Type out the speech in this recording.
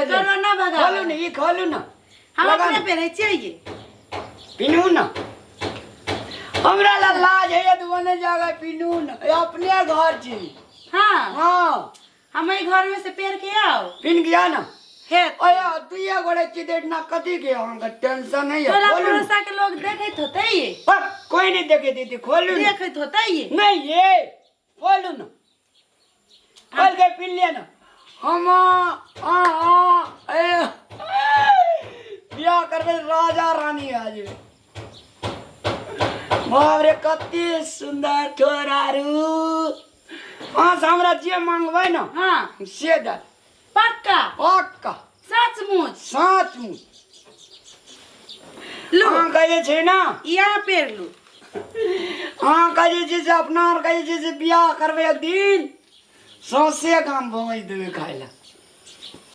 Corona भगा खोलू ना, ये खोलू ना, हम लगा अपने ना। पे रहे चाहिए पिनू ना, हमरा ला लाज है दुआने जागा पिनू ना, ये अपने घर छी। हाँ हाँ हमारे घर में से पेड़ के आओ पिन गया ना। हे ओया तू ये गोड़े चिदेट ना कथी के हमका टेंशन है। तोरा खोलू ना। पड़ोसा के लोग देखत होते ये पर कोई नहीं देखे दीदी, खोलू ना। देखत होते ये नहीं ये खोलू ना, खोल के पिन लिया ना। हम बियाह करबे राजा रानी आज। बाप रे कति सुंदर ठोरारू। हाँ हमरा जे मांगबै ना हाँ से दे। पक्का पक्का सचमुच सचमुच। लो हाँ कहे छे ना, यहाँ पेड़ लो हाँ कहे छे से अपना और कहे छे से बियाह करबे एक दिन सौसे काम भोज देबे खाइला।